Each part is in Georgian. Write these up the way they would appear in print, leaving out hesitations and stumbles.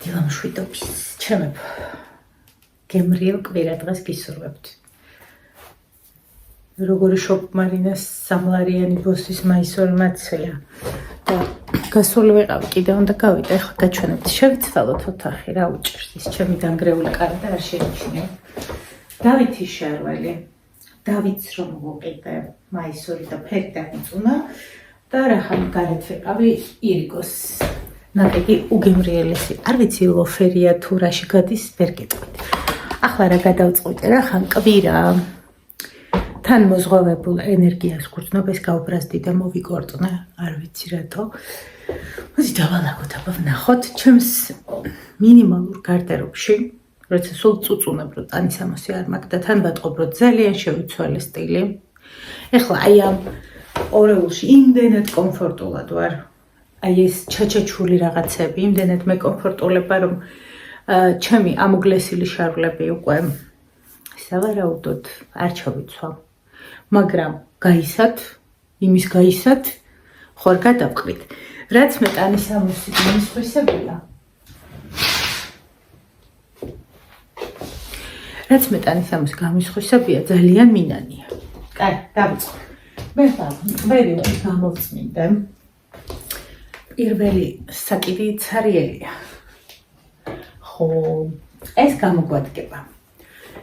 დილამშვიდობის, ჩემებო, გემრიელ კვირა დღეს გისურვებთ. როგორი შოპ-მარინას სამლარიანი ბოსის მაისური მაცვია და გასული ვიყავი, კიდე უნდა გავიდე, ახლა გაჩვენებთ, შევიცვალოთ ოთახი, რა უჭირს ის ჩემი დანგრეული კარი და არ შეიმჩნევა. დავითი შარველი, დავითს რომ ვუყიდე მაისური და ფერი დამიწუნა და რახან გარეთ ვიყავი ირიგოს ნაკეთი უგემრიელესი, არ ვიცი ლოფერია თუ რაში გადის, ვერ გეტყვით. ახლა რა გადავწყვიტე, რახან კვირა თან მოზღვავებულ ენერგიას გრძნობას გავბრაზდი და მოვიკორწნე, არ ვიცი რატო. მოდი დავალაგოთ, აბა ვნახოთ ჩემს მინიმალურ გარდერობში, როცა სულ წუწუნებ, რომ ტანისამოსი არ მაქვს და თან ვატყობ, რომ ძალიან შევიცვალე სტილი. ეხლა აი ამ ორეულში იმდენად კომფორტულად ვარ. აი ეს ჩაჩაჩული რაღაცები, იმდენად მეკომფორტულება, რომ ჩემი ამოგლესილი შარვლები უკვე სავარაუდოდ არ ჩავიცვალ. მაგრამ გაისად, იმის გაისად, ხوار გადავყრით. რაც მე ტანისამოსი გამისხვისებია. რაც მე ტანისამოსი გამისხვისებია, ძალიან მინანია. კაი, დავიწყო. მე ყველი გამოვწმინდე. პირველი საკიდი ცარიელია. ხო, ეს გამოგვადგება.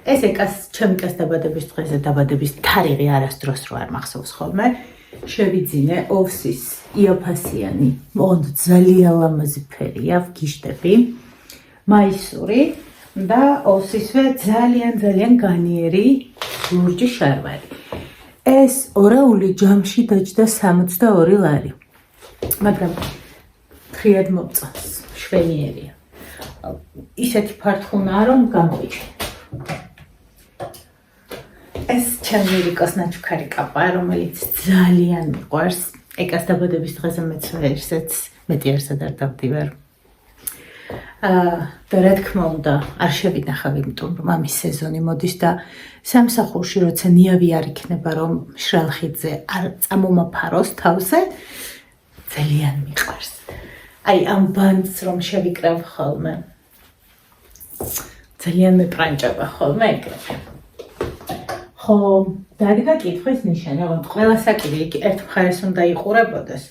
ეს ეკას ჩემი კას დაბადების დღეზე დაბადების თარიღი არასდროს რო არ მახსოვს ხოლმე. შევიძინე ოვსის იაფასიანი, ოღონდ ძალიან ლამაზი ფერია, ვგიშდები. მაისური და ოვსისვე ძალიან განიერი ლურჯი შარვარი. ეს ორეული ჯამში დაჯდა 62 ლარი. მაგრამ ფრიად მომწონს, შვენიერია. ისეთი ფართხუნაა, რომ გამოვიჩინე. ეს ჩემი რიკოს ნაჩუქარი კაპა, რომელიც ძალიან მიყვარს. ეკას დაბადების დღეზე მეც მეტი არსად არ დავდივარ. და რა თქმა უნდა, არ შევინახავ, იმიტომ რომ ამის სეზონი მოდის და სამსახურში როცა ნიავი არ იქნება, რომ შრალხიძე არ წამომაფაროს თავზე, ძალიან მიყვარს. აი ამ ბანდს რომ შევიკრავ ხოლმე. ძალიან მეპრანჭება ხოლმე ეგრევე. ხო, დადგა კითხვის ნიშანი, ოღონდ ყველა საკიდი ერთ მხარეს უნდა იყურებოდეს.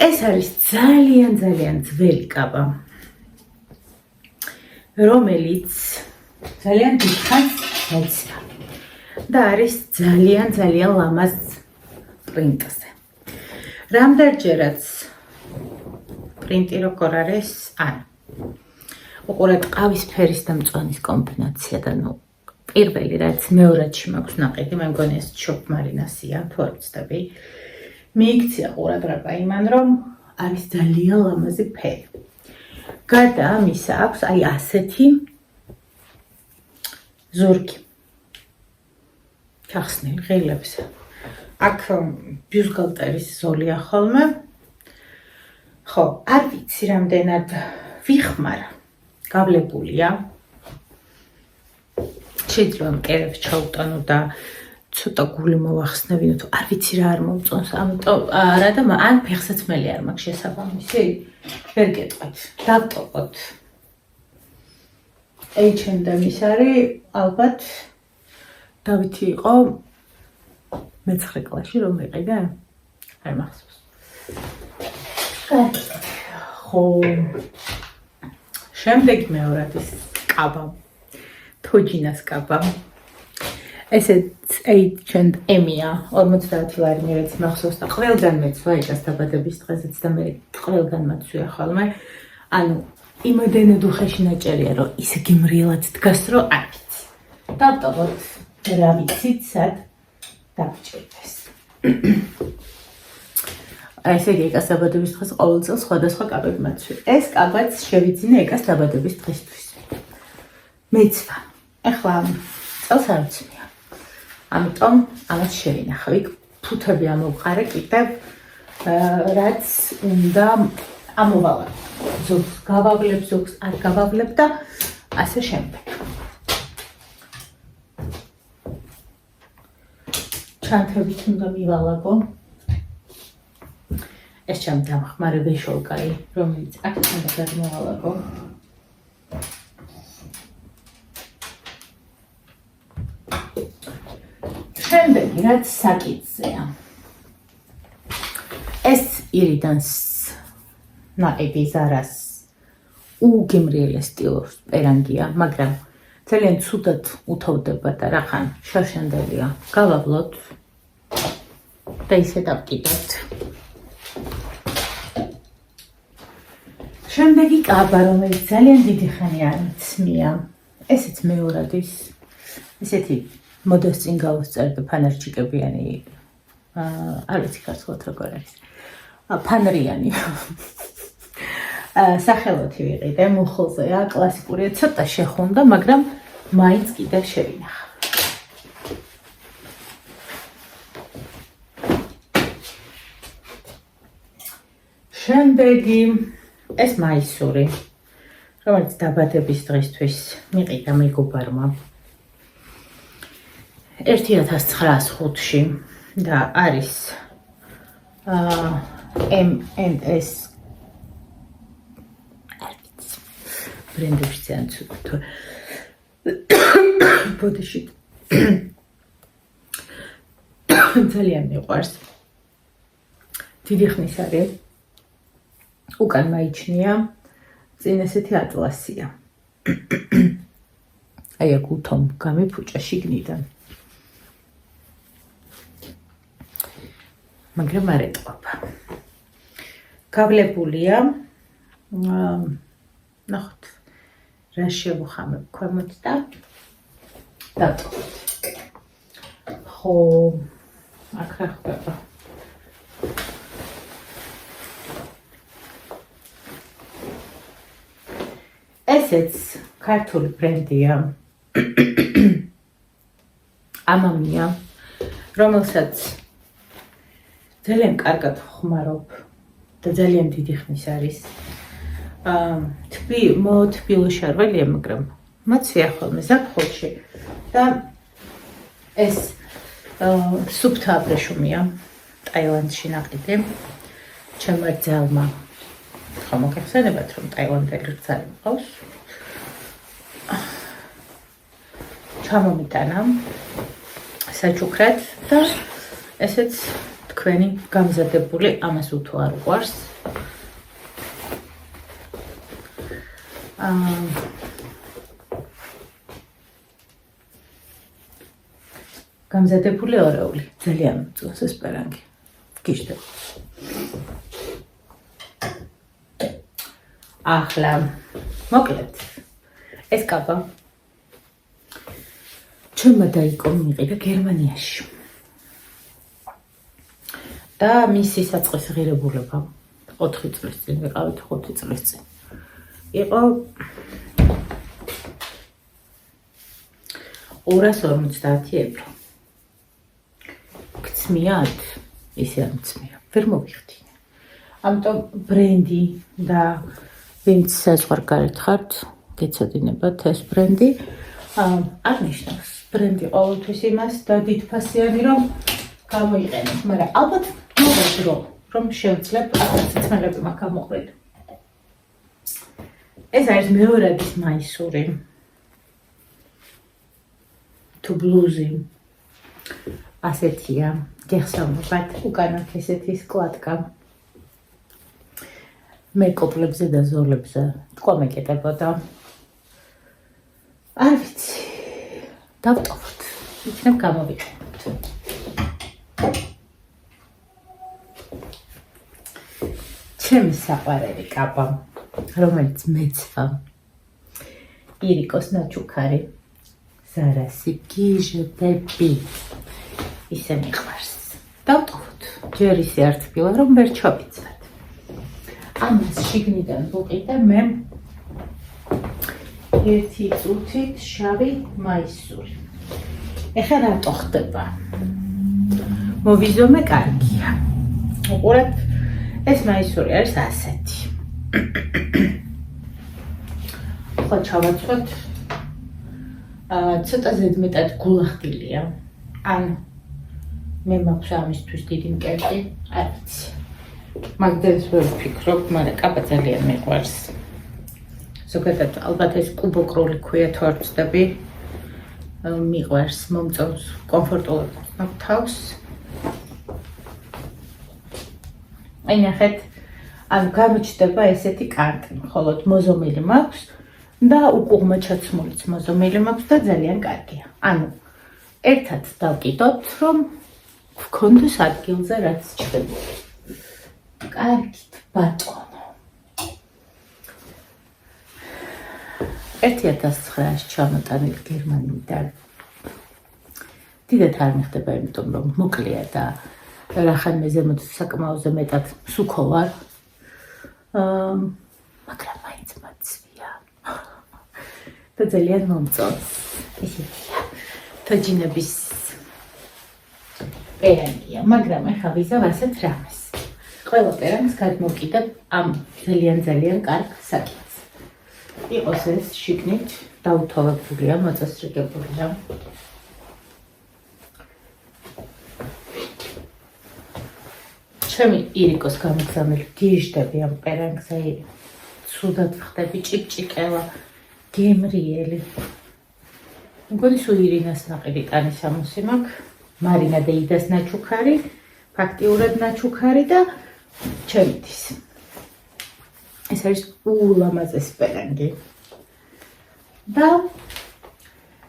ეს არის ძალიან ძველი კაბა, რომელიც ძალიან დიდხანს მოიცვა და არის ძალიან ლამაზ პრინტზე. რამდენჯერაც პრინტი როგორ არის, უყურეთ ყავისფერის და მწვანის კომბინაცია და პირველი რაც მეორადში მაქვს ნაყიდი, მე მგონი ეს შოპ-მარინასია, თუ არ ვცდები. მიიქცია ყურადღება იმან, რომ არის ძალიან ლამაზი ფერი. გარდა ამისა აქვს აი ასეთი ზურგი. ჩახსნილი ღილებზე. აქ ბიუსგალტერის ზოლია ხოლმე. ხო, არ ვიცი რამდენად ვიხმარ. გავლებულია. შეიძლება მკერებს ჩაუტანო და ცოტა გული მოვახსნევინო, თუ არ ვიცი რა არ მომწონს, ამიტომ არა და ან ფეხსაცმელი არ მაქვს შესაბამისი, ვერ გეტყვით, დავტოვოთ. H&M-ის არის, ალბათ დავითი იყო მე-9 კლასში რომ ვიყიდე? არ მახსოვს. ხო, შემდეგი მეორად ის კაბა. თოჯინას კაბა. ესეც H&M-ია, 50 ლარი მე რაც მახსოვს და ყველგან მეცვა ეკას დაბადების დღეზეც და მე ყველგან მაცვია ხოლმე. ანუ იმოდენად უხეში ნაჭერია, რომ ისე გემრიელად დგას, რომ არ ვიცი. დავტოვოთ, რა ვიცით, სად დავჭირდეს. ესე იგი, ეკას დაბადების დღეს ყოველ წელს სხვადასხვა კაბები მაცვია. ეს კაბაც შევიძინე ეკას დაბადების დღისთვის. მეცვა. ეხლა წელს არ ვცნია. ამიტომ ამას შევინახავ. იქ ფუთები ამოვყარე კიდევ, რაც უნდა ამოვალო. ზოგს გავავლებ, ზოგს არ გავავლებ და ასე შემდეგ. ჩანთებით უნდა მივალაგო. ეს ჩემი დამხმარე ვეშოლკაი, რომელიც აქ უნდა გადმოვალაგო. ჩემი რაც საკითხია. ეს ირიდან ნაყიდი ზარას უგემრიელე სტილოს პერანგია, მაგრამ ძალიან ცუდად უთავდება და რახან შავშანდელია. გავავლოთ და ისე დავკიდოთ. შემდეგი კაბა, რომელიც ძალიან დიდი ხანი არ მცმია. ესეც მეორადის. ესეთი მოდას წინ გავუსწერ და ფანერჩიკებიანი არ ვიცი ქართულად როგორ არის. ფანრიანი. სახელოთი ვიყიდე, მუხლზეა, კლასიკურია, ცოტა შეხუნდა, მაგრამ მაინც კიდევ შევინახა. შემდეგი ეს მაისური, რომელიც დაბადების დღისთვის მიყიდა მეგობარმა 1905-ში და არის M&S ბრენდებში ძალიან ცუდ ბოდიში ძალიან მიყვარს. დიდი ხნის არის უკან მაიჩნია წინ ესეთი ატლასია. აი აქ უთომ გამიფუჭა შიგნიდან. მაგრამ არ ეტყობა. გავლებულია ნახოთ რა შევუხამებ ქვემოთ და დატოვოთ. ხო, აქ რა ხდება? ესეც ქართული ბრენდია. ამამია, რომელსაც ძალიან კარგად ვხმარობ და ძალიან დიდი ხნის არის. თბილისში არ ველია, მაგრამ მოცია ხოლმე ზაფხულში და ეს სუფთა აბრეშუმია ტაილანდში ნაყიდი. ჩემმა ძალმა ხო მოგეხსენებათ რომ ტაილანდელი ძალი მყავს. ჩამომიტანა საჩუქრად და ესეც თქვენი გამზადებული ამას უთო არ უყვარს. გამზადებული ორეული ძალიან უძვას ეს პერანგი. გიჟდება. ახლა მოკლედ ეს კაბა ჩემმა დაიკო მიყიდა გერმანიაში. და მისი საწყის ღირებულება 4 წლის წინ ვიყავით 5 წლის წინ. იყო 250 ევრო. გცმიათ? ისე არ მცმია. ვერ მოვიხდი. ამიტომ ბრენდი და ვინც საზღვარგარეთ ხართ, გეცოდინებათ ეს ბრენდი. არ ნიშნავს ბრენდი ყოველთვის იმას და დიდფასიანი რომ გამოიყენებ, მაგრამ ალბათ მოგაძრო რომ შევძლებ ახალციცმელები მაქვს გამოყრით. ეს არის მეორადის მაისური თუ ბლუზი ასეთია, გეხსოვნობათ უკანათ ესეთი სკლატკა მეკოპლებზე და ზოლებზე თქვა მეკეტებოდა. არ ვიცი, დავტოვოთ, იქნებ გამოვიყენოთ. ჩემი საყვარელი კაბა, რომელიც მეცვა ირიკოს ნაჩუქარი ზარასი გიჟდები ისე მიყვარს. დავტოვოთ, ჯერ ისე არ თბილა, რომ ვერ ჩავიცვათ. ამას შიგნიდან ვუყიდე მე 1 წუთით შავი მაისური. ეხლა რატო ხდება? მოვიზომე კარგია. უყურეთ, ეს მაისური არის ასეთი. ხო ჩავაცვათ. ცოტა ზედმეტად გულახდილია. ან მე მაქვს ამისთვის დიდი მკერდი, არ ვიცი. მაგდენს ვერ ვფიქრობ, მაგრამ კაბა ძალიან მიყვარს. ზოგადად ალბათ ეს კუბოკრული ქვია თუ არ ვცდები, მიყვარს, მომწონს, კომფორტულად. მოგვთავს. აი ნახეთ, ანუ გამოჩნდება ესეთი კარტი, მხოლოდ მოზომილი მაქვს და უკუღმა ჩაცმულიც მოზომილი მაქვს და ძალიან კარგია. ანუ ერთად დავკიდოთ, რომ გქონდეს ადგილზე რაც ჩხებული. კარგით, ბატონო. 1900 ჩამოტანილი გერმანიიდან. დიდად არ მიხდება, იმიტომ რომ მოკლეა და რახანმე ზემოთ საკმაოზე მეტად სუქო ვარ. მაგრამ მაინც მაცვია. და ძალიან მომწონს. ისეთია. თოჯინების პერანგია, მაგრამ ახლა ვიზავ ასეთ რამეს. ყველა პერანგს გადმოვკიდებ ამ ძალიან კარგ საკითხს. იყოს ეს შიგნით დაუთოვებულია, მოწესრიგებულია. ჩემი ირიკოს გამოგზავნილი გიჟდები ამ პერანგზე, ცუდად ვხდები, ჭიკჭიკელა, გემრიელი. მგონი სულ ირინას ნაყიდი ტანის ამოსი მაქვს, მარინა და იდას ნაჩუქარი, ფაქტიურად ნაჩუქარი და ჩემთვის. ეს არის ულამაზესი პერანგი. და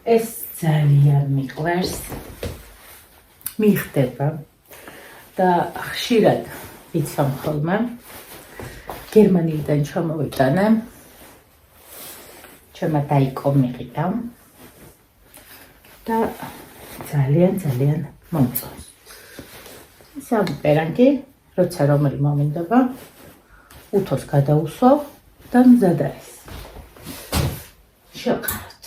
ეს ძალიან მიყვარს. მიხდება და ხშირად ვიცამ ხოლმე. გერმანიიდან ჩამოვიტანე. ჩემმა დაიკო მიყიდა. და ძალიან მომწონს. ეს ამ პერანგი, როცა რომელი მომინდება, უთოს გადაუსვავ და მზად არის. შევყაროთ.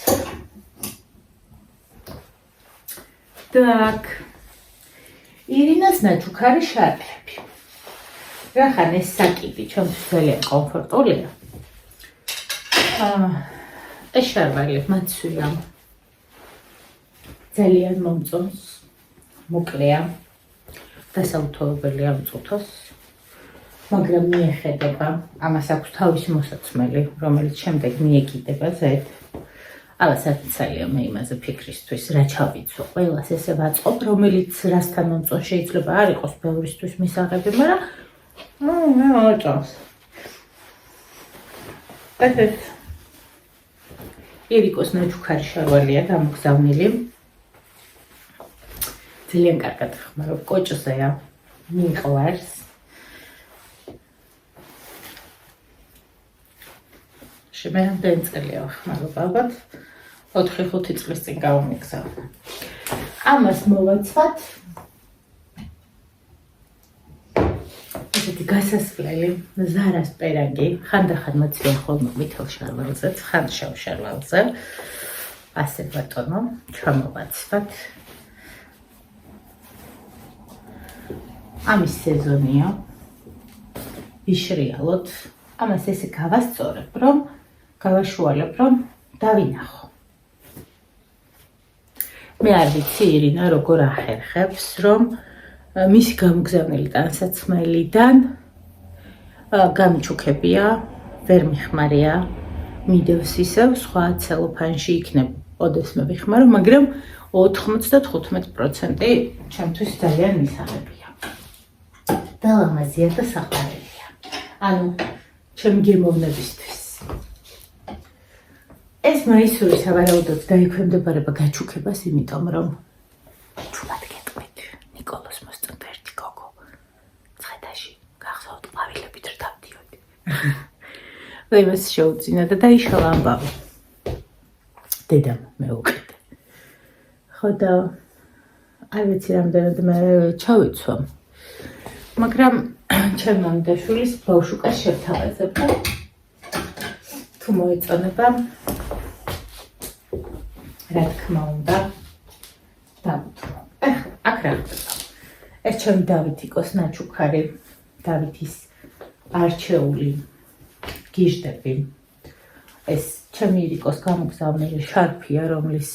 Так. ირინას ნაჩუქარი შარფები. რახან ეს საკიდი ჩემთვის ძალიან კომფორტულია. ეს შარვალი მაცვია. ძალიან მომწონს. მოკლეა. დასაუთოებელია მწუთოს. მაგრამ მიეხედება, ამას აქვს თავისი მოსაცმელი, რომელიც შემდეგ მიეკიდება ზედ. ალასაცალია მე იმაზე ფიქრისთვის, რა ჩავიცო, ყველას ესე ვაწყობ, რომელიც რასთან მომწონს, შეიძლება არ იყოს ბევრისთვის მისაღები, მაგრამ მე მომწონს. ეს ირიკოს ნაჩუქარი შარვალია გამოგზავნილი. ძალიან კარგად ხმარობ, კოჭზეა, მიყვარს. მე რამდენი წელია ვახმარობ, ალბათ 4-5 წლის წინ გავამიგზავნე. ამას მოვაცვათ. ესეთი გასასვლელი, ზარას პერანგი, ხანდახან მოცვიან ხოლმე ვითელ შარვალზე, ხან შავ შარვალზე. ასე ბატონო, ჩამოვაცვათ. ამის სეზონია. ვიშრიალოთ. ამას ესე გავასწორებ, რომ გავაშუალებ, რომ დავინახო. მე არ ვიცი ირინა როგორ ახერხებს, რომ მისი გამოგზავნილი ტანსაცმელიდან გამიჩუქებია, ვერ მიხმარია, მიდევს ისევ, სხვა ცელოფანში იქნება, ოდესმე ვიხმარო, მაგრამ 95% ჩემთვის ძალიან მისაღებია. და ლამაზია და საყვარელია. ანუ ჩემი გემოვნებისთვის. ეს მაისური სავარაუდოდ დაიქვემდებარება გაჩუქებას, იმიტომ რომ ჩუმად გეტყვით, ნიკოლოს მოსწონდა ერთი გოგო. ცხეთაში გახსოვთ ყვავილებით რდავდიოდი. და იმას შეუძინა და დაიშალა ამბავი. დედამ მეუყიდე. ხო და არ ვიცი რამდენად მე ჩავიცვა. მაგრამ ჩემმა მდაშვილის ბავშვუკას შევთავაზებ და თუ მოეწონება, რა თქმა უნდა, დავუთმო. აქ რა ხდება? ეს ჩემი დავითიკოს ნაჩუქარი, დავითის არჩეული გიჟდები. ეს ჩემი ირიკოს გამოგზავნილი შარფია, რომლის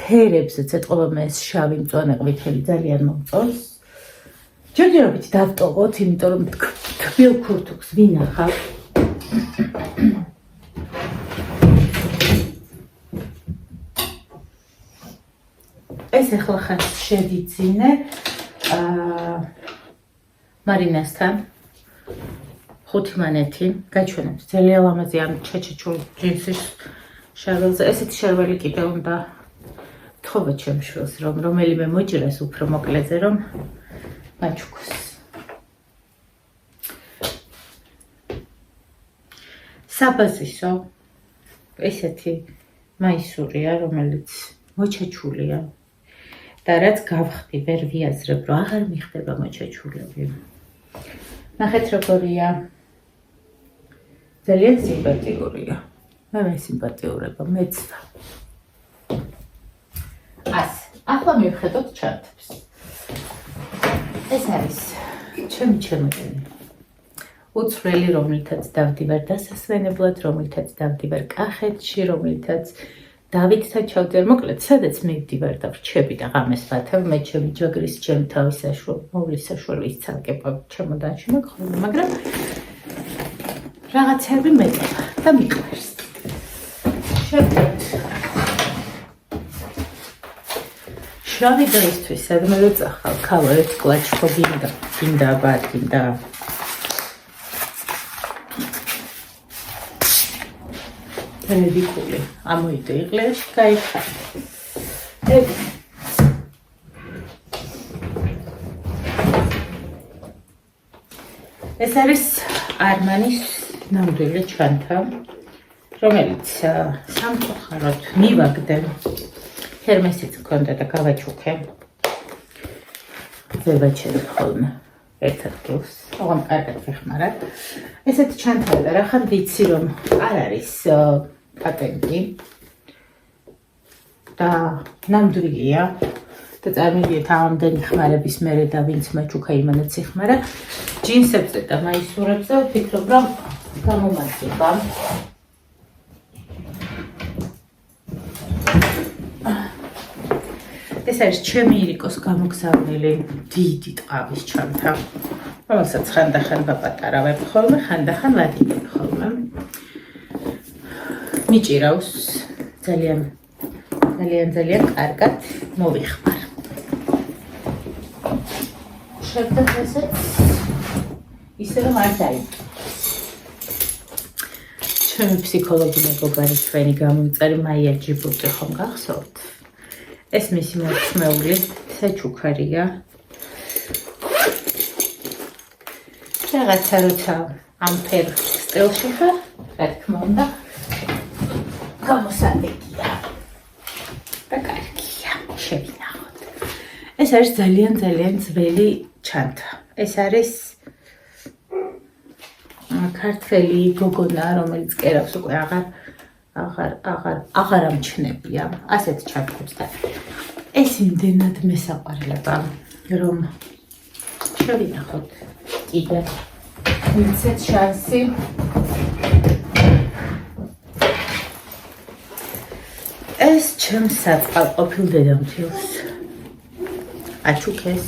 ფერებზეც ეტყობა მე ეს შავი მწვანე ყვითელი ძალიან მომწონს. ჯერჯერობით დავტოვოთ, იმიტომ რომ თბილ ქურთუქს ვინახავ. ეს ახლა ხარ შედიძინე მარინასთან 5 მანეთი გაჩვენებს ძალიან ლამაზი ამ ჩაჩაჩული ჯინსის შარველზე ესეთი შარველი კიდე უნდა თხოვა ჩემ შვილს რომ რომელიმე მოჭრას უფრო მოკლეზე რომ მაჩუქოს საბაზისო ესეთი მაისურია რომელიც მოჩაჩულია და რაც გავხდი ვერ ვიაზრებ რომ აღარ მიხდება მოჩაჩულები ნახეთ როგორია ძალიან სიმპათიურია მე სიმპათიურება მეცდა ახლა მივხედოთ ჩარტებს ეს არის ჩემი ჩემოდანი უცვლელი რომელთაც დავდივარ დასასვენებლად რომელთაც დავდივარ კახეთში რომელთაც დავითთან ჩავდივარ მოკლედ სადაც მივდივარ და ვრჩები და ღამეს ვათავ მე ჩემი ჯაგრის ჩემ თავის მოვლის საშუალო ისცალკება ჩემოდანში მოგხოლ მაგრამ რაღაცები მეტყვა და მიყვარს შევდივართ შავი დროისთვის სადმე წახალ ქალა ერთ კლაჩი ხო გინდა აბათ გინდა რედიკული ამოიდე იღლეში გაიხარე ეს არის არმანის ნამდვილი ჩანთა რომელიც სამწუხაროდ მივაგდე ჰერმესიც მქონდა და გავაჩუქე ზევაჩერე ხოლმე ერთ ადგილს ოღონდ კარგად ვეხმარა ესეთი ჩანთაა და რახან ვიცი რომ არ არის პატენტი და ნამდვილია და წარმოგიდგენთ ამდენი ხმარების მერე და ვინც მაჩუქა იმანაც იხმარა ჯინსებზე და მაისურებზე ვფიქრობ რომ გამომაწვება ეს არის ჩემი ირიკოს გამოგზავნილი დიდი ტყავის ჩანთა რომელსაც ხანდახან ვაპატარავებ ხოლმე ხანდახან ვადგებ ხოლმე მიჭირავს ძალიან კარგად მოვიხმარ შევდებ ესეც ისე რომ არ დაიწყოს ჩემი ფსიქოლოგი მეგობარი ჩვენი გამომწარი მაია ჯიბუტი ხომ გახსოვთ ეს მისი მოწმეული საჩუქარია რაღაცა როცა ამ ფერ სტილში ხარ რა თქმა უნდა გამოსადეგია და კარგია შევინახოთ ეს არის ძალიან ძველი ჩანთა ეს არის ქართველი გოგონა რომელიც კერავს უკვე აღარ ამჩნევია ასეთ ჩანთებს და ეს იმდენად მესაყვარლება რომ შევინახოთ კიდე მიცეთ შანსი ეს ჩემს საწყალყოფილ დედამთილს აჩუქეს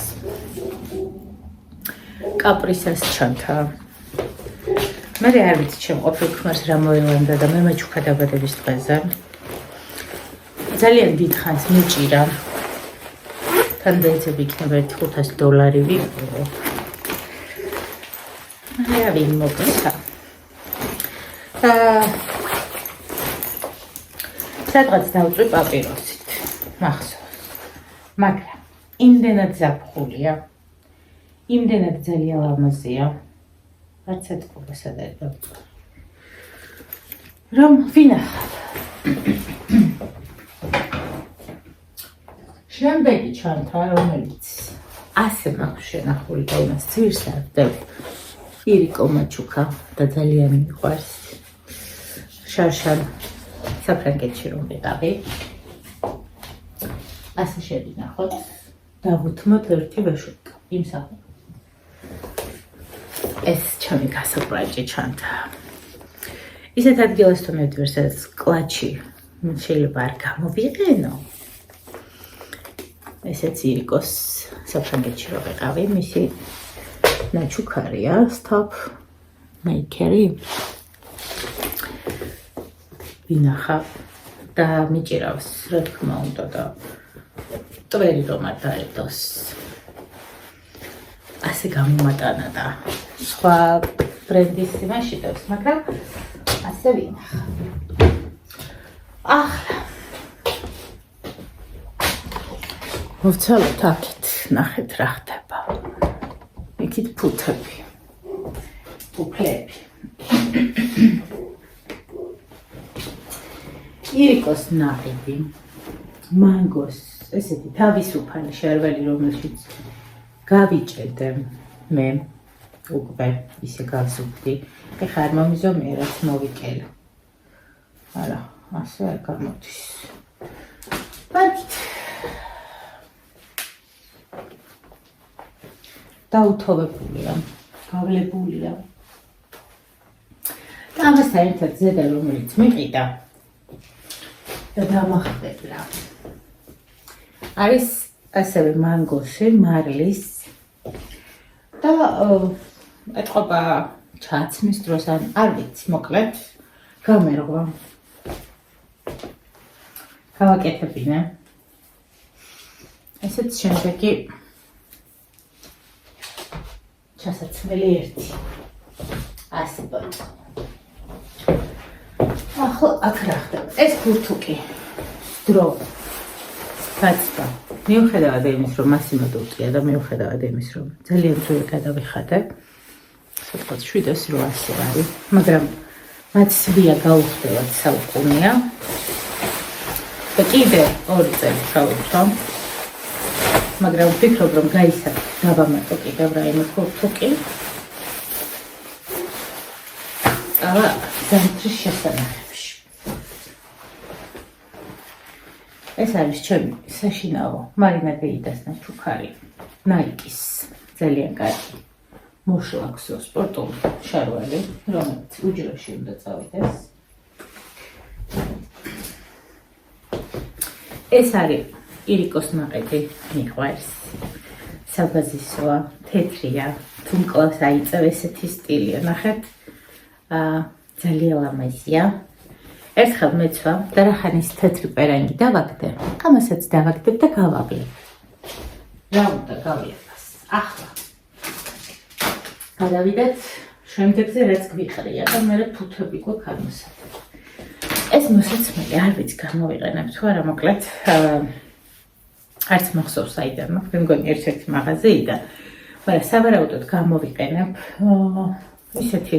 კაპრისას ჩანთა მე არ ვიცი ჩემ ყოფილ ქმარს რა მოელანდა და მე მაჩუქა დაბადების დღეზე ძალიან დიდ ხანს მიჭირა თანდაიცები იქნება $500 ვიყო რა ვინ მოგცა სადღაც დავწვი პაპიროსით მახსოვს მაგრამ იმდენად ზაფხულია იმდენად ძალიან ლამაზია არც ეთქობა სადაც დავწვი რომ ვინახავ შემდეგი ჩანთა რომელიც ასე მაქვს შენახული და იმას ძირს ავდებ ირიკო მაჩუქა და ძალიან მიყვარს შარშან საფრანგეთში რომ ვიყავი ასე შევინახოთ დავუთმოთ ერთი ვეშუტკა იმსახურა ეს ჩემი გასაბრაჭე ჩანთა ისეთ ადგილას თუ მივდივარ სადაც კლაჩი შეიძლება არ გამოვიყენო ესეც ირიკოს საფრანგეთში რომ ვიყავი მისი ნაჩუქარია stop maker-ი ვინახავ და მიჭირავს რა თქმა უნდა და ტვერი რომ არ დაედოს. ასე გამომატანა და სხვა ბრენდის იმაში დევს, მაგრამ ასე ვინახა. ახლა მოვცალოთ აქეთ, ნახეთ რა ხდება. იქით ფუთები, ფუფლები. ირიკოს ნაყიდი, მანგოს ესეთი თავისუფალი შერველი, რომელშიც გავიჭედე მე უკვე ისე გავსუფდი. ეხლა არ მომიზომია, რაც მოვიკელე. არა, ასე არ გამოდის. ბარგით. დაუთოვებულია, გავლებულია. და ამასთან ერთად ზედა რომელიც მიყიდა და დამახტებლა. არის ასევე მანგოში, მარლის და ეთყობა ჩაცმის დროს ან არ ვიცი, მოკლედ გამერღვა. გავაკეთებინე. ესეც შემდეგი ჩასაცმელი ერთი. ასე ბოჭო. ახლა აქ რა ხდება? ეს ფურთუკი. დრო. გაცდა. მიუხედავად იმის, რომ მასიმა დუწია და მიუხედავად იმის, რომ ძალიან ძვირი გადავიხადე. სადღაც 700-800 არის, მაგრამ მათ სვია გაუხდებათ საუკუნეა. და კიდე 2 წელი ჩავიწვა. მაგრამ ვფიქრობ, რომ გაისახ დავამატო კიდევ რაიმე ფურთუკი. აბა, ზამთრის შესანახებში. ეს არის ჩემი საშინაო მარინა დეიდას ნაჩუქარი, ნაიკის ძალიან კარგი მოშლაქსო სპორტული შარველი, რომელიც უჯრაში უნდა წავიდეს. ეს არის ირიკოს ნაყიდი, მიყვარს. საბაზისოა, თეთრია, თუ მკლავს აიწევ ესეთი სტილია, ნახეთ. ძალიან ლამაზია. ერთხელ მეცვა და რახანის თეთრი პერანგი დავაგდე, ამასაც დავაგდებ და გავავლებ. რა უნდა გავიებას? ახლა გადავიდეთ შემდეგზე, რაც გვიყრია და მე ფუთები გვაქვს ამოსადა. ეს მოსაცმელი არ ვიცი გამოვიყენებ თუ არა, მოკლედ არც მახსოვს საიდან მაქვს, მე მგონი ერთ-ერთი მაღაზიიდან, მაგრამ სავარაუდოდ გამოვიყენებ ისეთი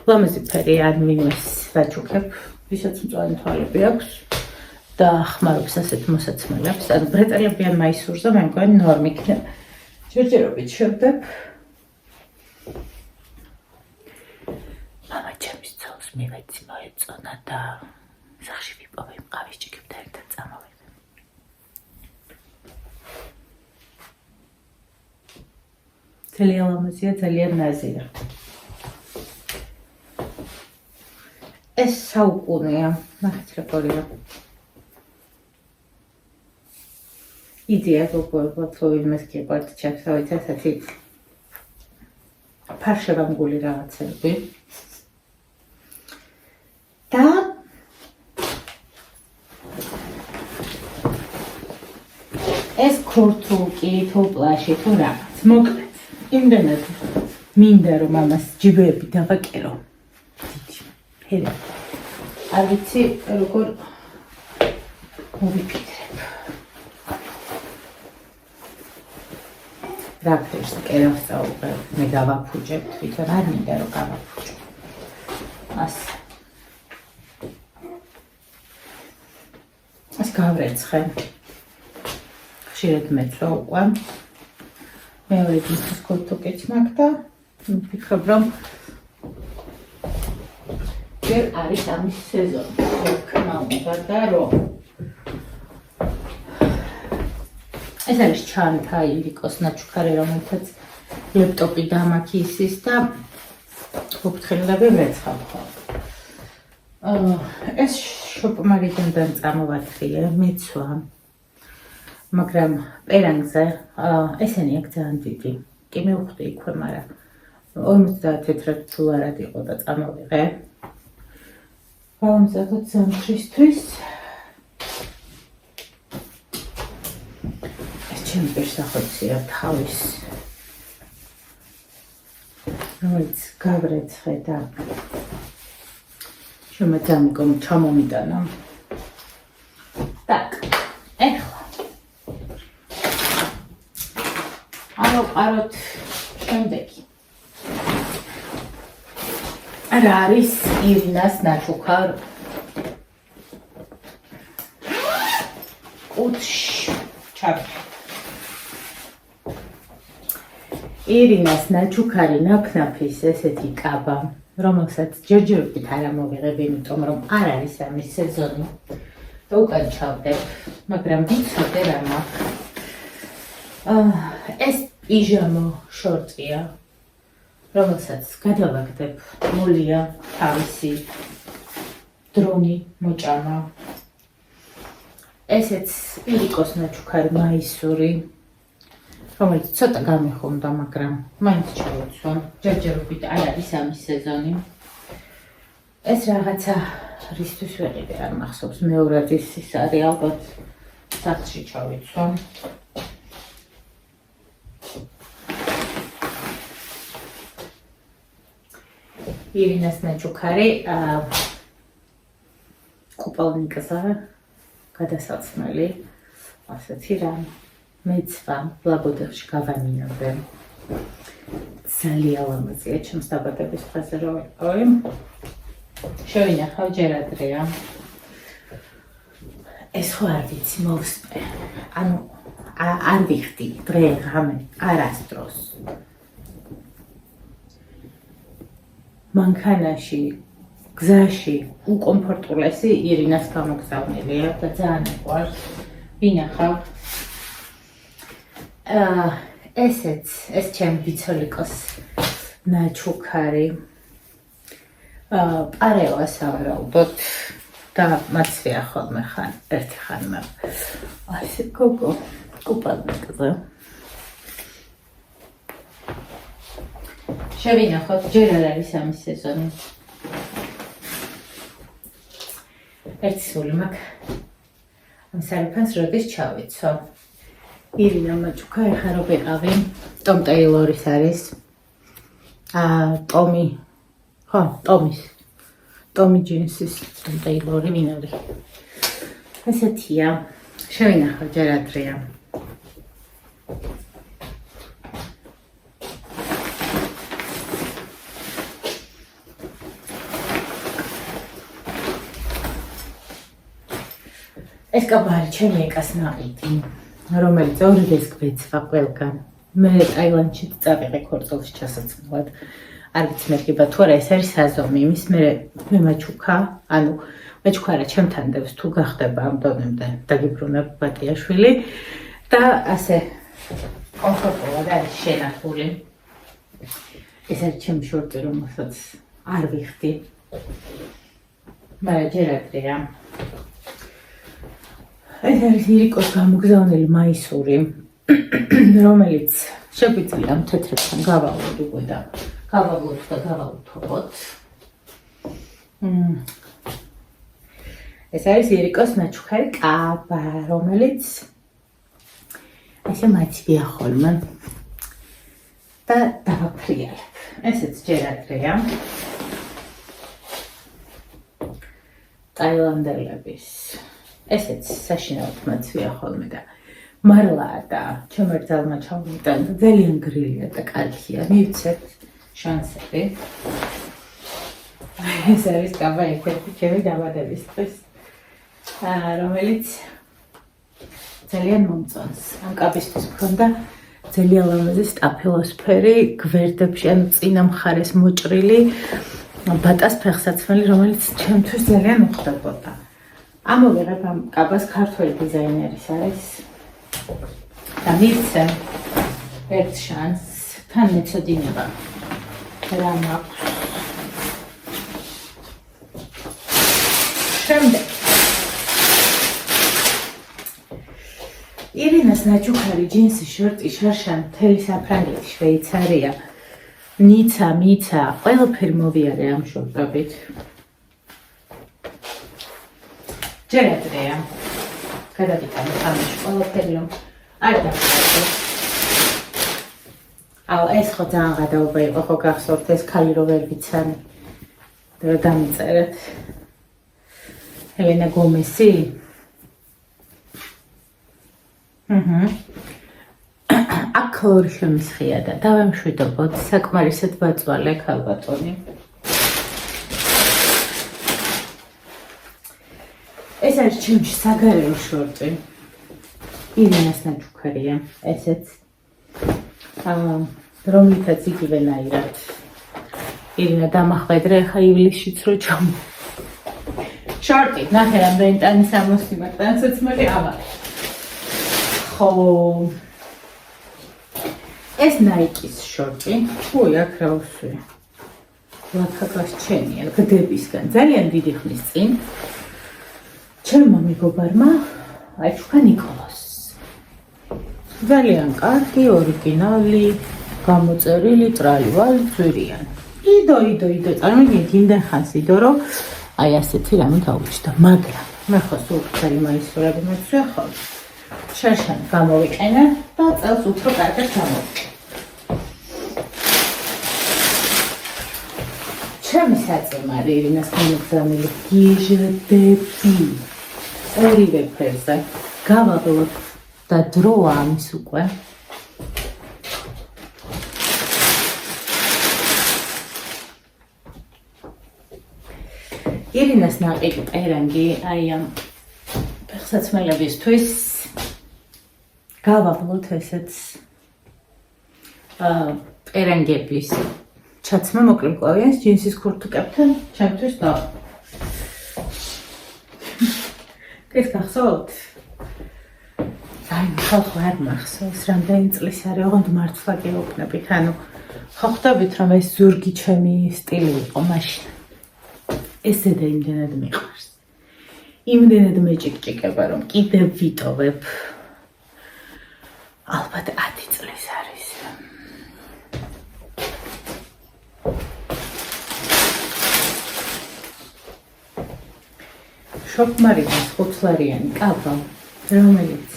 ლამაზი ფერი არ მინვეს ვაჩუქებ, ვისაც მწვანე თვალები აქვს და ხმარობს ასეთ მოსაცმელებს. ანუ ბრეტელებიან მაისურზე მე მგონი ნორმი იქნება. ჯერჯერობით შევდებ. მამა ჩემის ცოლს მივეცი მოეწონა და სახში ვიპოვე მყავის ჭიქებთან ერთად წამოვიღე. ძალიან ლამაზია, ძალიან ნაზია. ეს საუკუნეა, ნახეთ როგორია. იდეა გოგოებო, თუ იმას გიყვართ ჩაქცევით ასეთი ფარშევანგული რაღაცები. და ეს ქორთუკი, თუ პლაში, თუ რაღაც. მოკლედ, იმდენად მინდა რომ ამას ჯიბეები დავაკერო. არ ვიცი როგორ მოვიფიქრებ. რა ფერს კერავს წაუყევ, მე გავაფუჭებ, თვითონ არ მინდა რომ გავაფუჭო. ასე. ეს გავრეცხე. ხშირად მეცვა უკვე. მეორე დისკის ქორთუკიც მაქვს და ვფიქრობ რომ ჯერ არის ამის სეზონი, ხმა უნდა და რომ ეს არის ჩანთა ირიკოს ნაჩუქარი, რომელთაც ლეპტოპი დამაქისის და უფრთხილები მეცხავ. ეს შოპმარიდანიდან წამოვარხია, მეცვა. მაგრამ პერანგზე ესენი აქ ძალიან დიდი. კი მივხვდი იქვე, მაგრამ 50 თეთრად თუ არად იყო და წამოვიღე. გავამზადოთ ზამთრისთვის. ჩემი პირსახოცია თავის რომელიც გავრეცხე და შემოძამიკომ ჩამომიტანა так ეხლა ავყაროთ შემდეგი რა არის ირინას ნაჩუქარ კუჩ ჩაფ ირინას ნაჩუქარი ნაფნაფის ესეთი კაბა რომელსაც ჯერჯერობით არ ამოვიღებ იმიტომ რომ არ არის ამის სეზონი და უკან ჩავდებ მაგრამ ვიცოდე რა მაქვს ეს პიჟამო შორტია რომელსაც გადავაგდებ მოლია თავისი დრონი მოჭამა ესეც ირიკოს ნაჩუქარი მაისური რომელიც ცოტა გამიხონდა მაგრამ მაინც ჩავიცვა ჯერჯერობით არ არის ამის სეზონი ეს რაღაცა რისთვის ვეყიდე არ მახსოვს მეორად ის არის ალბათ სახლში ჩავიცვა ირინას ნაჩუქარი კუპალნიკზე გადასაცმელი ასეთი რამ მეცვა ლაბოდებში გავამინებდე ძალიან ლამაზია ჩემს დაბადების დღეზე რო ვიყავი შევინახავ ჯერ ადრეა ეს ხო არ ვიცი მოვსწრე ანუ არ ვიხდი დღე ღამე არასდროს მანქანაში გზაში უკომფორტულესი ირინას გამოგზავნილია და ძალიან მიყვარს ვინახავ ესეც ეს ჩემი ბიცოლიკოს ნაჩუქარი პარეოა სავარაუდოდ და მაცვია ხოლმე ხან ერთი ხანმა ასე გოგო კუპალნიკზე შევინახოთ ჯერ არ არის ამის სეზონი ერთი სული მაქვს ამ სარიფანს როდის ჩავიცვა ირინა მაჩუქა ეხლა რო ვიყავი ტომ ტეილორის არის ტომი ჯინსის ტომ ტეილორი ვინ არის ესეთია შევინახო ჯერ ადრეა ეს კაბა არის ჩემი ეკას ნაყიდი რომელიც ორი დღეს გვეცვა ყველგან მე ტაილანდში წავიღე ქორწილში ჩასაცმელად არ ვიცი მერგება თუ არა ეს არის საზომი იმის მე მაჩუქა ანუ მაჩუქა რა ჩემთან დევს თუ გახდება ამ დონემდე დაგიბრუნება ბატიაშვილი და ასე კომფორტულად არის შენახული ეს არის ჩემი შორტი რომელსაც არ ვიხდი მაგრამ ჯერ ადრეა ეს არის ირიკოს გამოგზავნილი მაისური რომელიც შეგვიძლია თეთრებთან გავავლოთ და გავალუთოთ ეს არის ირიკოს ნაჩუქარი კაბა რომელიც ესე მაცვია ხოლმე და დავაფრიალებ ესეც ჯერ ადრეა ტაილანდელების ესეც საშინაოდ მაცვია ხოლმე და მარლაა და ჩემ ერთ ძალმა ჩავიტანე ძალიან გრილია და კარგია მივცეთ შანსები ეს არის კაბა ერთ-ერთი ჩემი დაბადების დღის რომელიც ძალიან მომწონს ამ კაბისთვის მქონდა ძალიან ლამაზი სტაფილოსფერი გვერდებში ანუ წინა მხარეს მოჭრილი ბატას ფეხსაცმელი რომელიც ჩემთვის ძალიან მოხდებოდა ამოვიღებ ამ კაბას ქართველი დიზაინერის არის და მივცე ერთ შანსს თან მეცოდინება რა მაქვს შემდეგ ირინას ნაჩუქარი ჯინსი შორტი შარშან მთელი საფრანგეთი შვეიცარია ნიცა მიცა ყველაფერი მოვიარე ამ შორტებით ჯერ ადრეა გადავიტანე ამაში ყველაფერი რომ არ დავყავდეთ. ეს ხო ძალიან გადაობა იყო, ხო გახსოვთ ეს ქალი რო ვერ ვიცანი. და დამიწერეთ. ელენა გომესი. აქ ქლორი შემისხია და დავემშვიდობოთ საკმარისად ბაწვალე ქალბატონი. ეს არის ჩემში საგარეო შორტი. ირინას ნაჩუქარია, ესეც. რომლითაც იგივენაირად. ირინა დამახვედრე, ხა ივლისშიც რო ჩამო. შორტი, ნახე რამდენი ტანის ამოსიმარ, ტანსაც მე ავარ. ხო. ეს ნაიკის შორტი, უი, აქ რა უსვია. ლაქაკას ჩემია, გდებისგან, ძალიან დიდი ხნის წინ. ჩემმა მეგობარმა აჩუქა ნიკოლას. ძალიან კარგი, ორიგინალი, გამოწერილი, ტრალი-ვალი, ძვირიანი. იდო, წარმოგიდგენთ იმდენ ხანს იდო, რომ აი ასეთი რამე გავუჩნდა, მაგრამ მე ხო სულ ხელი მაისურები მეცვია ხო. შარშანი გამოვიყენე და წელს უფრო კარგად გამოვიყენე. ჩემი საწემარი ირინას გამოგზავნილი გიჟდები. ორივე ფერზე გავაბლოთ და დროა ამის უკვე. ირინას ნაყიდ პერანგი აი ამ ფეხსაცმელებისთვის გავაბლოთ ესეც პერანგების ჩაცმა მოკლე მკლავიანს ჯინსის ქურთუკებთან ჩემთვის და ეს გახსოვთ? აი, ხალხო არ მახსოვს, რამდენი წლის არის, ოღონდ მართლა გეუბნებით, ანუ ხო ხვდებით, რომ ეს ზურგი ჩემი სტილი იყო მაშინ. ესე და იმდენად მიყვარს. იმდენად მეჭიკჭიკება, რომ კიდევ ვიტოვებ. ალბათ 10 წლის არის. შოპმარინის 5-ლარიანი კაბა, რომელიც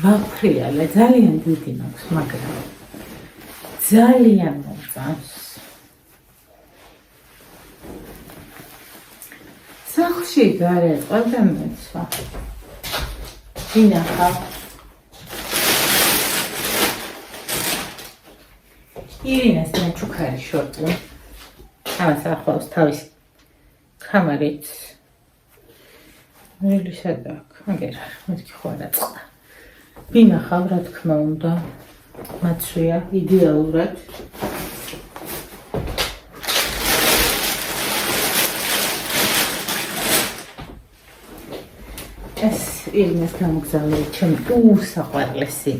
ვაფრიალე, ძალიან დიდი მაქვს, მაგრამ ძალიან მოწონს. სახლში გარეთ ყველგან მეცვა. ვინახავ? ირინას ნაჩუქარი შორტი. ამას ახლავს თავის კამარით. მელისად აქ, მაგერა, მეთქი ხო არა წყდა. ვინახავ, რა თქმა უნდა, მაცვია იდეალურად. ეს ირინას გამოგზავნილი ჩემი უსაყვარლესი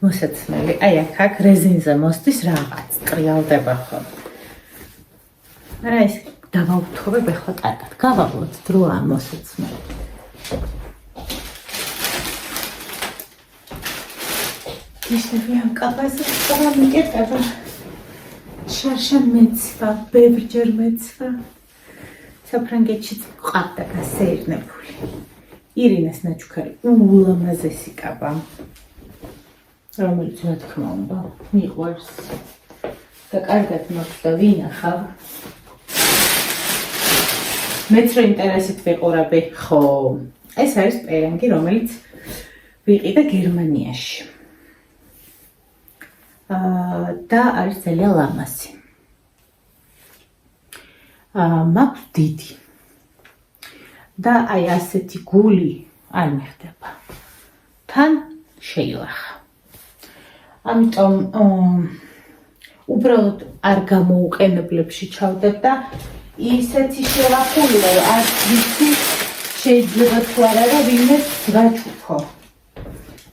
მოსაცმელი. აი აქ რეზინზე მოსდის რაღაც, ტრიალდება ხოლმე. არა ეს დავავთხოვებ ახლა კარგად. გავაბლოთ დროა მოსაცმელი. ისევიან კაბაზე წამიკეთება. შარშან მეცვა, ბევრჯერ მეცვა. საფრანგეთშიც მყავდა გასეირნებული. ირინას ნაჩუქარი ულამაზესი კაბა. რომელიც რა თქმა უნდა მიყვარს. და კარგად მაქვს და ვინახავ. მეც რა ინტერესით ვიყურები, ხო. ეს არის პერანგი, რომელიც ვიყიდა გერმანიაში. და არის ძალიან ლამაზი. მაქვს დიდი. და აი ასეთი გული არ მიხდება. თან შეილახა. ამიტომ უბრალოდ არ გამოუყენებლებში ჩავდებ და ისეთი შევახულია, რომ არ ვიცი შეიძლება თუ არა და ვინმე გაჩუქო.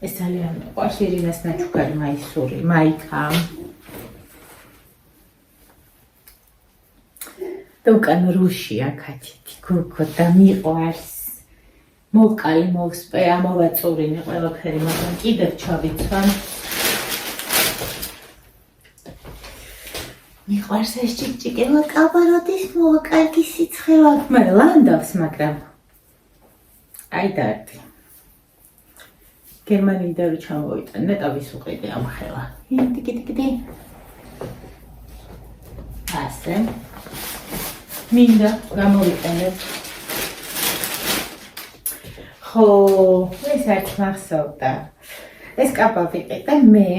ეს ძალიან მიყვარს ირინას ნაჩუქარი მაისური, მაიკა. და უკან რუშია კაჩეთი, გოგო და მიყვარს. მოვყალი, მოვსპე, ამოვაწურინე ყველაფერი, მაგრამ კიდევ ჩავიცვან. მიყვარს ეს ჭიკჭიკება კაბა, როდის მოვა კარგი სიცხე აქვს, მაგრამ ლანდავს, მაგრამ აი დარდი. გერმანიიდან რო ჩამოვიტან, ნეტავის უყრიდი ამ ხელა. ტიკი. ასე. მინდა გამოვიყენებ. ხო, ეს არის მახსოვდა. ეს კაპა ვიყიდე მე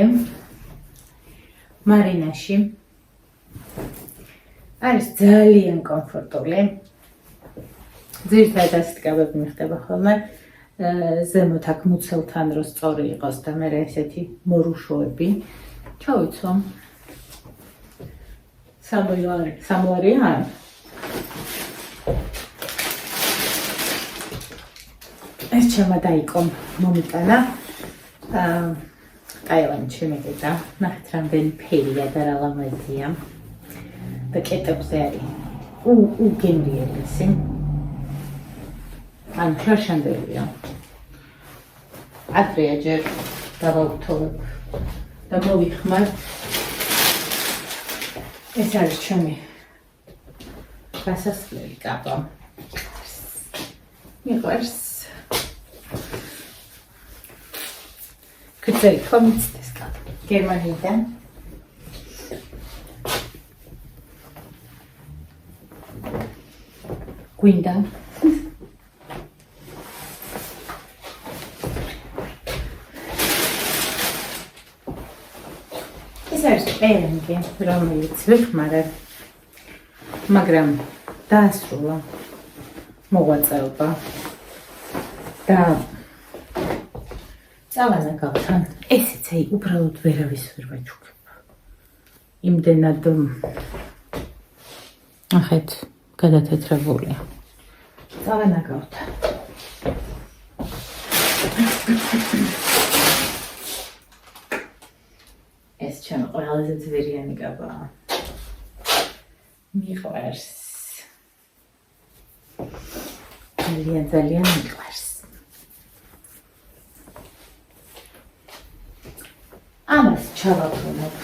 მარინაში. არის ძალიან კომფორტული. ძირითადად ასეთი კაპები მიხდება ხოლმე. ზემოთ აქ მუცელთან რო სწორი იყოს და მე ესეთი მორუშოები. ჩავიცო. სამუარია. ეს ჩემადაიკო მომიტანა. ტაილანდში მეკიდა. ნახეთ რამდენი ფერია და რა ლამაზია. და კეტებზე არის. უგემრიელი ისე. ან შარშანდელია. ადრეა ჯერ დავავთოვებ და მოვიხმარ. ეს არის ჩემი გასასვლელი კაპა. მიყვარს. გრძელი ხო მიცდეს კაპა. გერმანიიდან. გვინდა. ეს არის პერენგი, რომელიც ვიხმარებ, მაგრამ დაასრულა მოღვაწეობა და წავანაგავთან. ესეც აი უბრალოდ ვერავის ვერ ვაჩუქებ. იმდენად ახეთ გადათეთრებულია. წავანაგავთან. ეს ჩემი ყველაზე ძვირიანი კაპაა. მიყვარს. ძალიან მიყვარს. ამას ჩავაბრუნებ.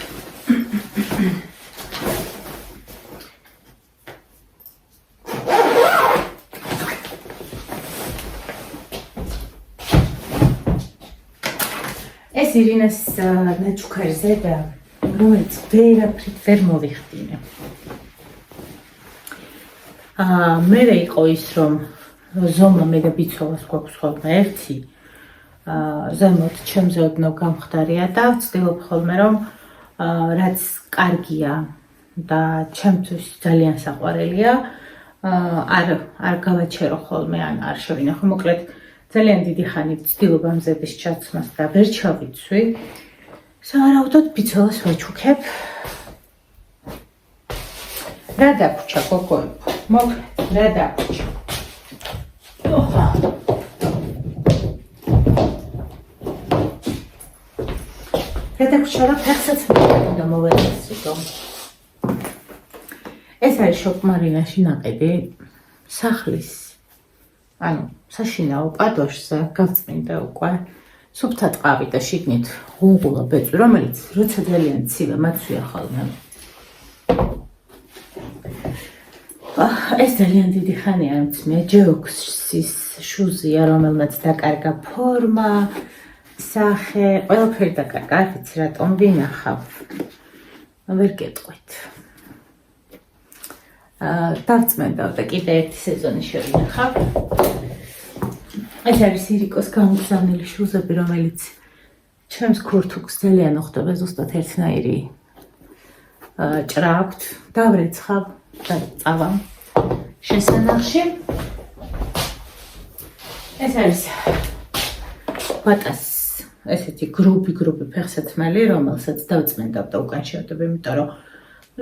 ეს ირინას ნაჩუქარი ზედა, რომელიც ვერაფრით ვერ მოვიხდინე. მე იყო ის, რომ ზომა მე და ბიცოვას გვაქვს ხოლმე ერთი. ზემოთ ჩემზე ოდნავ გამხდარია და ვცდილობ ხოლმე, რომ რაც კარგია და ჩემთვის ძალიან საყვარელია, არ გავაჩერო ხოლმე, ან არ შევინახო. მოკლედ ძალიან დიდი ხანი ვცდილობ ამ ზედის ჩაცმას და ვერ ჩავიცვი. სავარაუდოდ ბიცოვას ვაჩუქებ. რა დაგვრჩა გოგოებო? მოკლედ რა დაგვრჩა? რედაქცია რა ფეხსაც უნდა მოვეცისო. ეს არის შოკმარინაში ნაყიდი სახლის. ანუ საშინაო პადოშზე გავწმინდა უკვე სუფთა ტყავი და შიგნით ღუნღულა ბეწვი, რომელიც როცა ძალიან ცივა მაცვია ხოლმე. ეს ძალიან დიდი ხანია მცმია ჯეოქსის შუზია, რომელმაც დაკარგა ფორმა, სახე, ყველაფერი დაკარგა, არ ვიცი რატომ ვინახავ. ვერ გეტყვით. დავწმენდავ და კიდე ერთი სეზონი შევინახავ. ეს არის ირიკოს გამოგზავნილი შუზები, რომელიც ჩემს ქურთუკს ძალიან უხდება, ზუსტად ერთნაირი ჭრა აქვთ, დავრეცხავ და წავამ შესანახში. ეს არის ბატას ესეთი გრუპი ფეხსაცმელი, რომელსაც დავწმენდავ და უკან შევდებ, იმიტომ რომ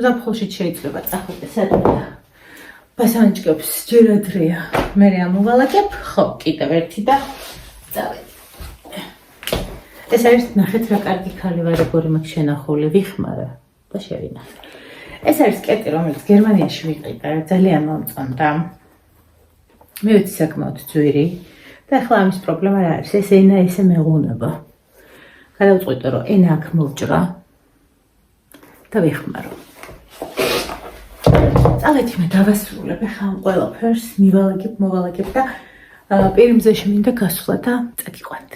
ზაფხულში შეიძლება წახვიდე სადმე ბასანჭკებს ჯერ ადრეა. მე ამოვალაგებ, ხო, კიდევ ერთი და წავედი. ეს არის ნახეთ რა კარგი ქალი ვარ, როგორი მაქვს შენახული, ვიხმარა და შევინახე. ეს არის კეტი, რომელიც გერმანიაში ვიყიდა, ძალიან მომწონდა. მე ვიცი საკმაოდ ძვირი და ახლა ამის პრობლემა რა არის? ეს ენა ესე მეღუნება. გადავწყვიტე, რომ ენა აქ მოვჭრა და ვიხმარო. წავედი მე დავასრულებ ახლა ამ ყველაფერს, მოვალაგებ და პირიმზეში მინდა გასვლა და წაგიყვანთ.